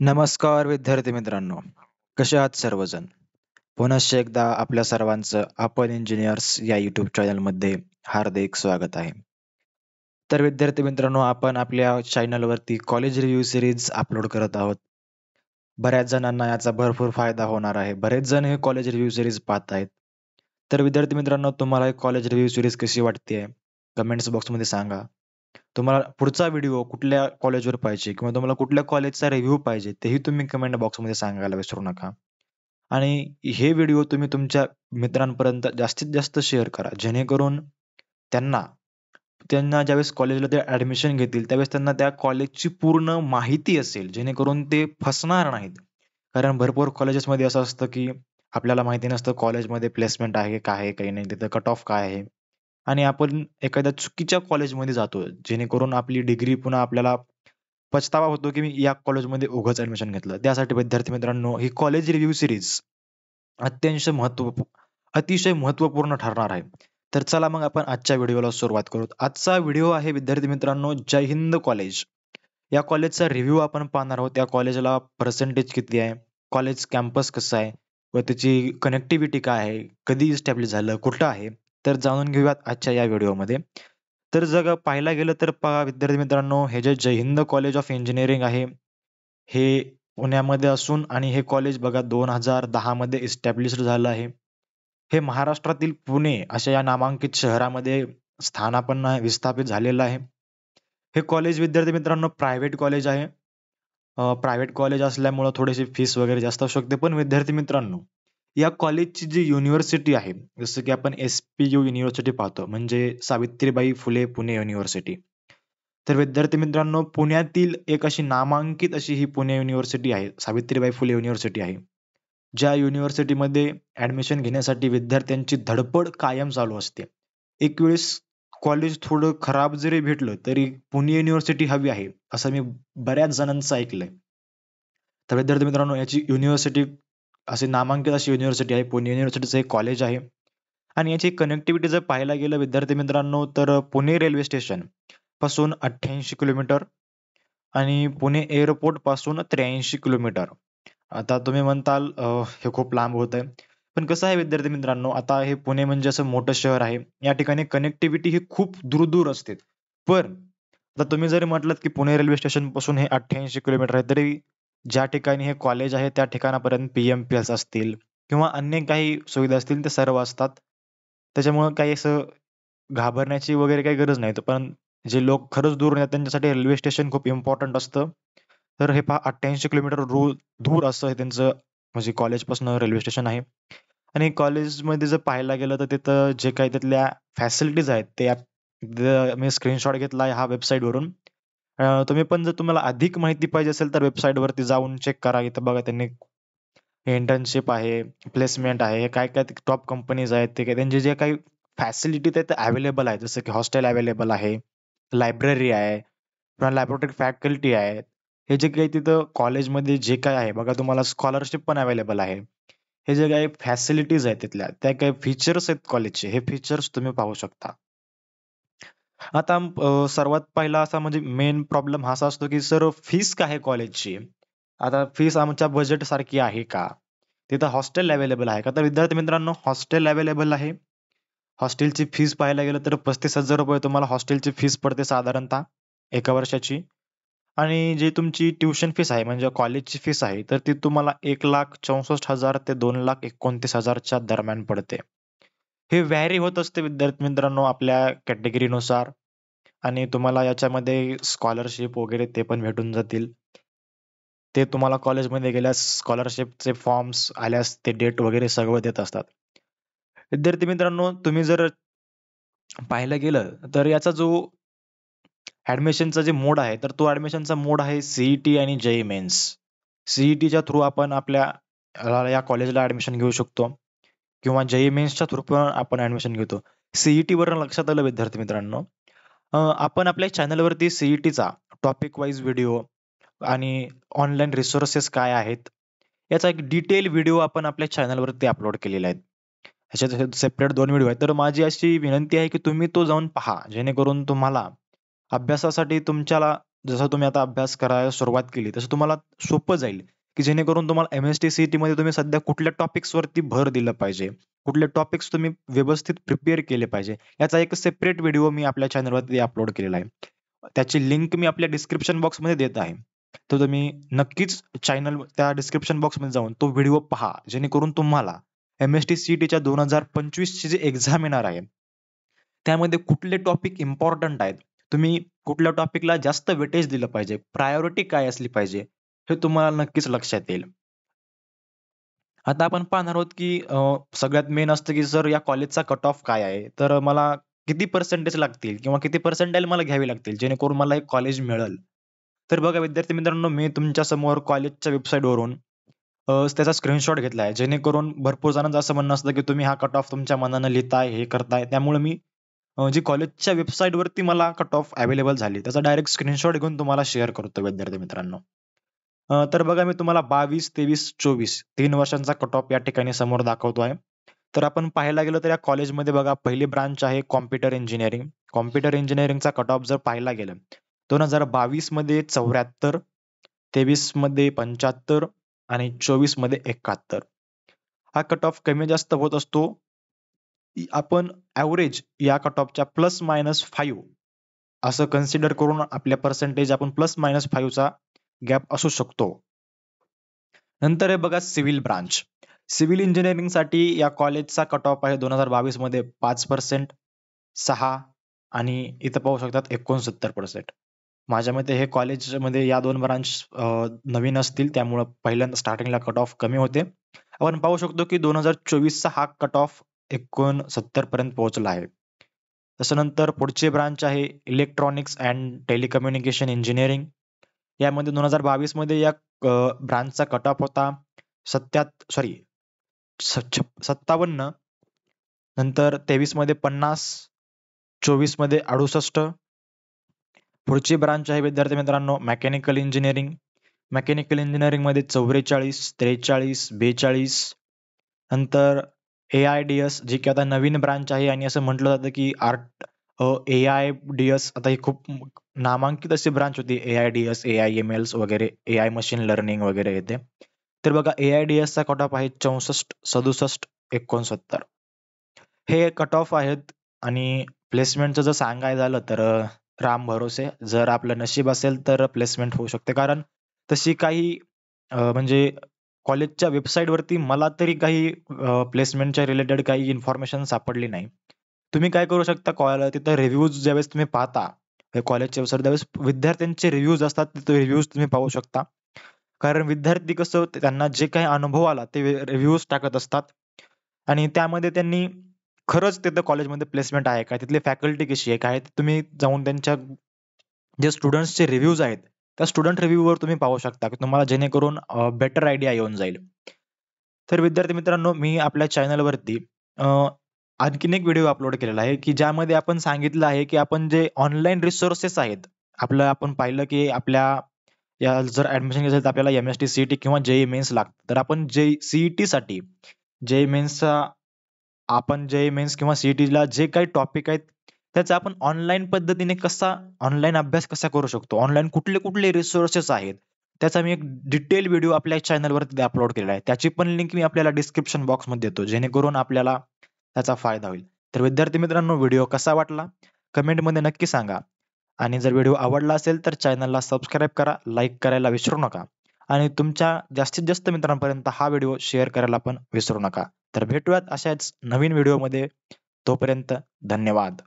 नमस्कार विद्यार्थी मित्रांनो, कसे आहात सर्वजण? पुनश्च एकदा आपल्या सर्वांचं आपण इंजिनिअर्स या YouTube चॅनलमध्ये हार्दिक स्वागत आहे. तर विद्यार्थी मित्रांनो, आपण आपल्या चॅनलवरती कॉलेज रिव्ह्यू सीरीज अपलोड करत आहोत. बऱ्याच जणांना याचा भरपूर फायदा होणार आहे. बरेच जण हे कॉलेज रिव्ह्यू सीरीज पाहत आहेत. तर विद्यार्थी मित्रांनो, तुम्हाला ही कॉलेज रिव्ह्यू सीरीज कशी वाटतेय? कमेंट्स बॉक्समध्ये सांगा. तुम्हाला पुढचा व्हिडिओ कुठल्या कॉलेजवर पाहिजे किंवा तुम्हाला कुठल्या कॉलेजचा रिव्ह्यू पाहिजे तेही तुम्ही कमेंट बॉक्समध्ये सांगायला विसरू नका. आणि हे व्हिडिओ तुम्ही तुमच्या मित्रांपर्यंत जास्तीत जास्त शेअर करा. जेणेकरून त्यांना त्यांना ज्यावेळेस कॉलेजला ते ॲडमिशन घेतील, त्यावेळेस त्यांना त्या कॉलेजची पूर्ण माहिती असेल, जेणेकरून ते फसणार नाहीत. कारण भरपूर कॉलेजेसमध्ये असं असतं, की आपल्याला माहिती नसतं कॉलेजमध्ये प्लेसमेंट आहे, काय आहे, काही नाही. तिथं कट ऑफ काय आहे? आणि आपण एखाद्या चुकीच्या कॉलेजमध्ये जातो, जेणेकरून आपली डिग्री पुन्हा आपल्याला पछतावा होतो, की मी या कॉलेजमध्ये उगाच ॲडमिशन घेतलं. त्यासाठी विद्यार्थी मित्रांनो, ही कॉलेज रिव्ह्यू सीरीज अत्यंश अतिशय महत्त्वपूर्ण ठरणार आहे. तर चला मग आपण आजच्या व्हिडिओला सुरुवात करू. आजचा व्हिडिओ आहे विद्यार्थी मित्रांनो, जय हिंद कॉलेज. या कॉलेजचा रिव्ह्यू आपण पाहणार आहोत. या कॉलेजला पर्सेंटेज किती आहे? कॉलेज कॅम्पस कसं आहे? व त्याची कनेक्टिव्हिटी काय आहे? कधी इस्टॅब्लिश झालं? कुठं आहे? तर जाणून घेऊयात आजच्या या व्हिडिओमध्ये. तर जर पाहायला गेलं तर पहा विद्यार्थी मित्रांनो, हे जे जय हिंद कॉलेज ऑफ इंजिनिअरिंग आहे, हे पुण्यामध्ये असून आणि हे कॉलेज बघा 2010 मध्ये इस्टॅब्लिश्ड झालं आहे. हे महाराष्ट्रातील पुणे अशा या नामांकित शहरामध्ये स्थानापन्न विस्थापित झालेलं आहे. हे कॉलेज विद्यार्थी मित्रांनो प्रायव्हेट कॉलेज आहे. प्रायव्हेट कॉलेज असल्यामुळं थोडीशी फीस वगैरे जास्त असू शकते. पण विद्यार्थी मित्रांनो, या कॉलेजची जी युनिव्हर्सिटी आहे, जसं की आपण एस-पी-यू युनिव्हर्सिटी पाहतो, म्हणजे सावित्रीबाई फुले पुणे युनिव्हर्सिटी. तर विद्यार्थी मित्रांनो, पुण्यातील एक अशी नामांकित अशी ही पुणे युनिव्हर्सिटी आहे, सावित्रीबाई फुले युनिव्हर्सिटी आहे. ज्या युनिव्हर्सिटीमध्ये ॲडमिशन घेण्यासाठी विद्यार्थ्यांची धडपड कायम चालू असते. एक वेळेस कॉलेज थोडं खराब जरी भेटलं, तरी पुणे युनिव्हर्सिटी हवी आहे, असं मी बऱ्याच जणांचं ऐकलंय. तर विद्यार्थी मित्रांनो, याची युनिव्हर्सिटी अशी नामांकित अशी युनिव्हर्सिटी आहे. पुणे युनिव्हर्सिटीचं एक कॉलेज आहे आणि याची कनेक्टिव्हिटी जर पाहायला गेलं विद्यार्थी मित्रांनो, तर पुणे रेल्वे स्टेशन पासून 88 किलोमीटर आणि पुणे एअरपोर्ट पासून 83 किलोमीटर. आता तुम्ही म्हणताल हे खूप लांब होतंय. पण कसं आहे विद्यार्थी मित्रांनो, आता हे पुणे म्हणजे असं मोठं शहर आहे. या ठिकाणी कनेक्टिव्हिटी ही खूप दूर-दूर असते. पण आता तुम्ही जरी म्हटलात, की पुणे रेल्वे स्टेशनपासून हे 88 किलोमीटर आहे, तरी ज्या ठिकाणी हे कॉलेज आहे त्या ठिकाणापर्यंत पी-एम-पी-एस असतील किंवा अन्य काही सुविधा असतील ते सर्व असतात. त्याच्यामुळं काही असं घाबरण्याची वगैरे काही गरज नाही. पण जे लोक खरंच दूर येतात त्यांच्यासाठी रेल्वे स्टेशन खूप इम्पोर्टंट असतं. तर हे पहा 88 किलोमीटर दूर असं हे त्यांचं म्हणजे कॉलेजपासून रेल्वे स्टेशन आहे. आणि कॉलेजमध्ये जर पाहायला गेलं तर तिथं जे काही तिथल्या फॅसिलिटीज आहेत ते मी स्क्रीनशॉट घेतला आहे हा वेबसाईटवरून. तुम्ही पण जर तुम्हाला अधिक माहिती पाहिजे असेल तर वेबसाईटवरती जाऊन चेक करा. इथं बघा त्यांनी इंटर्नशिप आहे, प्लेसमेंट आहे, हे काय-काय टॉप कंपनीज आहेत, ते काय त्यांचे जे काही फॅसिलिटीज आहेत त्या अवेलेबल आहेत. जसं की हॉस्टेल अवेलेबल आहे, लायब्ररी आहे, पुन्हा लॅबोरेटरी फॅकल्टी आहेत. हे जे काही तिथं कॉलेजमध्ये जे काही आहे बघा तुम्हाला स्कॉलरशिप पण अवेलेबल आहे. हे जे काही फॅसिलिटीज आहेत तिथल्या, त्या काही फीचर्स आहेत कॉलेजचे, हे फीचर्स तुम्ही पाहू शकता. आता सर्वात पहिला असा म्हणजे मेन प्रॉब्लेम हा असा असतो, की सर फीस काय आहे कॉलेजची? आता फीस आमच्या बजेटसारखी आहे का? तिथं हॉस्टेल अवेलेबल आहे का? तर विद्यार्थी मित्रांनो हॉस्टेल अवेलेबल आहे. हॉस्टेलची फीस पाहायला गेलं तर ₹35,000 तुम्हाला हॉस्टेलची फीस पडते साधारणतः एका वर्षाची. आणि जी तुमची ट्युशन फीस आहे म्हणजे कॉलेजची फीस आहे, तर ती तुम्हाला 1,64,000 ते 2,29,000 च्या दरम्यान पडते. हे व्हॅरी होत असते विद्यार्थी मित्रांनो आपल्या कॅटेगरीनुसार आणि तुम्हाला याच्यामध्ये स्कॉलरशिप वगैरे ते पण भेटून जातील. ते तुम्हाला कॉलेजमध्ये गेल्यास स्कॉलरशिपचे फॉर्म्स आल्यास ते डेट वगैरे सगळं देत असतात. विद्यार्थी मित्रांनो, तुम्ही जर पाहायला गेलं तर याचा जो ॲडमिशनचा जे मोड आहे, तर तो ॲडमिशनचा मोड आहे सी आणि जे मेन्स. सी थ्रू आपण आपल्या या कॉलेजला ॲडमिशन घेऊ शकतो किंवा जे मेन्सच्या थ्रू पण आपण ॲडमिशन घेतो. सी-ई-टीवरून लक्षात आलं विद्यार्थी मित्रांनो, आपण आपल्या चॅनलवरती सी-ई-टीचा टॉपिक वाईज व्हिडिओ आणि ऑनलाईन रिसोर्सेस काय आहेत, याचा एक डिटेल व्हिडिओ आपण आपल्या चॅनलवरती अपलोड केलेला आहे. ह्याच्यात सेपरेट 2 व्हिडिओ आहेत. तर माझी अशी विनंती आहे, की तुम्ही तो जाऊन पहा. जेणेकरून तुम्हाला अभ्यासासाठी तुमच्याला जसं तुम्ही आता अभ्यास करायला सुरुवात केली तसं तुम्हाला सोपं जाईल, की जेणेकरून तुम्हाला MST मध्ये तुम्ही सध्या कुठल्या टॉपिक्स वरती भर दिलं पाहिजे, कुठले टॉपिक्स तुम्ही व्यवस्थित प्रिपेअर केले पाहिजे, याचा एक सेपरेट व्हिडिओ मी आपल्या चॅनलवरती अपलोड केलेला आहे. त्याची लिंक मी आपल्या डिस्क्रिप्शन बॉक्समध्ये देत आहे. तर तुम्ही नक्कीच त्या डिस्क्रिप्शन बॉक्समध्ये जाऊन तो व्हिडिओ पहा, जेणेकरून तुम्हाला MST-CETच्या 2025 ची जी एक्झाम येणार आहे, त्यामध्ये कुठले टॉपिक इम्पोर्टंट आहेत, तुम्ही कुठल्या टॉपिकला जास्त वेटेज दिलं पाहिजे, प्रायोरिटी काय असली पाहिजे, हे तुम्हाला नक्कीच लक्षात येईल. आता आपण पाहणार आहोत, की सगळ्यात मेन असतं, की सर या कॉलेजचा कट ऑफ काय आहे? तर मला किती पर्सेंटेज लागतील किंवा किती पर्सेंटाइल मला घ्यावी लागतील, जेणेकरून मला एक कॉलेज मिळेल. तर बघा विद्यार्थी मित्रांनो, मी तुमच्या समोर कॉलेजच्या वेबसाईटवरून त्याचा स्क्रीनशॉट घेतला आहे. जेणेकरून भरपूर जणांचं असं म्हणणं असतं, की तुम्ही हा कट ऑफ तुमच्या मनानं लिहिताय, हे करताय. त्यामुळे मी जी कॉलेजच्या वेबसाईटवरती मला कट ऑफ अवेलेबल झाली, त्याचा डायरेक्ट स्क्रीनशॉट घेऊन तुम्हाला शेअर करतो विद्यार्थी मित्रांनो. तर बघा मी तुम्हाला 22, 23, 24 3 वर्षांचा कट ऑफ या ठिकाणी समोर दाखवतो आहे. तर आपण पाहायला गेलो तर या कॉलेजमध्ये बघा पहिली ब्रांच आहे कॉम्प्युटर इंजिनिअरिंग. कॉम्प्युटर इंजिनिअरिंगचा कट ऑफ जर पाहायला गेलं 2022 मध्ये 74, 23 मध्ये 75 आणि 24 मध्ये 71. हा कट ऑफ कमी जास्त होत असतो. आपण एव्हरेज या कट ऑफच्या +-5 असं कन्सिडर करून आपल्या पर्सेंटेज आपण +-5 चा गॅप असू शकतो. नंतर आहे बघा सिव्हिल ब्रांच. सिव्हिल इंजिनिअरिंगसाठी या कॉलेजचा कट ऑफ आहे 2022 मध्ये 5%, 6 आणि इथं पाहू शकतात 69%. माझ्या मते हे कॉलेजमध्ये या 2 ब्रांच नवीन असतील, त्यामुळं पहिल्यांदा स्टार्टिंगला कट ऑफ कमी होते. आपण पाहू शकतो की 2024 चा हा कट ऑफ 69 पर्यंत पोहोचला आहे. त्याच्यानंतर पुढची ब्रांच आहे इलेक्ट्रॉनिक्स अँड टेलिकम्युनिकेशन इंजिनिअरिंग. यामध्ये 2022 मध्ये या ब्रांचचा कट ऑफ होता 57, नंतर 23 मध्ये 50, 24 मध्ये 68. पुढची ब्रांच आहे विद्यार्थी मित्रांनो मेकॅनिकल इंजिनिअरिंग. मेकॅनिकल इंजिनिअरिंग मध्ये 44, 43, 42. नंतर AIDS जी की आता नवीन ब्रांच आहे आणि असं म्हटलं जातं की AIDS आता ही खूप नामांकित अशी ब्रांच होती AIDS, AIML वगैरे, AI मशीन लर्निंग वगैरे येते. तर बघा AIDS चा कट ऑफ आहे 64, 67, 69. हे कट ऑफ आहेत आणि प्लेसमेंटचं जर सांगायचं झालं तर राम भरोसे. जर आपलं नशीब असेल तर प्लेसमेंट होऊ शकते. कारण तशी काही म्हणजे कॉलेजच्या वेबसाईटवरती मला तरी काही प्लेसमेंटच्या रिलेटेड काही इन्फॉर्मेशन सापडली नाही. तुम्ही काय करू शकता तिथं रिव्ह्यूज ज्यावेळेस तुम्ही पाहता, कॉलेजच्या वेबसाईट त्यावेळेस विद्यार्थ्यांचे रिव्ह्यूज असतात, तिथे रिव्ह्यूज तुम्ही पाहू शकता. कारण विद्यार्थी कसं त्यांना जे काही अनुभव आला ते रिव्ह्यूज टाकत असतात आणि त्यामध्ये त्यांनी खरंच तिथं कॉलेजमध्ये प्लेसमेंट आहे का? तिथली फॅकल्टी कशी आहे? काय? ते तुम्ही जाऊन त्यांच्या जे स्टुडंट्सचे रिव्ह्यूज आहेत, त्या स्टुडंट रिव्ह्यूवर तुम्ही पाहू शकता, की तुम्हाला जेणेकरून बेटर आयडिया येऊन जाईल. तर विद्यार्थी मित्रांनो, मी आपल्या चॅनलवरती आणखीन एक व्हिडिओ अपलोड केलेला आहे, की ज्यामध्ये आपण सांगितलं आहे, की आपण जे ऑनलाईन रिसोर्सेस आहेत, आपण पाहिलं, की या जर ॲडमिशन घ्यायचं तर आपल्याला MST, CET किंवा JEE मेन्स लागतं. तर आपण CETसाठी JEE मेन्सचा आपण JEE मेन्स किंवा CETला जे काही टॉपिक आहेत, त्याचा आपण ऑनलाईन पद्धतीने ऑनलाईन अभ्यास कसा करू शकतो? ऑनलाईन कुठले-कुठले रिसोर्सेस आहेत? त्याचा मी एक डिटेल व्हिडिओ आपल्या चॅनलवरती अपलोड केलेला आहे. त्याची पण लिंक मी आपल्याला डिस्क्रिप्शन बॉक्समध्ये देतो, जेणेकरून आपल्याला त्याचा फायदा होईल. तर विद्यार्थी मित्रांनो, व्हिडिओ कसा वाटला? कमेंटमध्ये नक्की सांगा. आणि जर व्हिडिओ आवडला असेल तर चॅनलला सबस्क्राईब करा, लाईक करायला विसरू नका आणि तुमच्या जास्तीत जास्त मित्रांपर्यंत हा व्हिडिओ शेअर करायला पण विसरू नका. तर भेटूयात अशाच नवीन व्हिडिओमध्ये. तोपर्यंत धन्यवाद.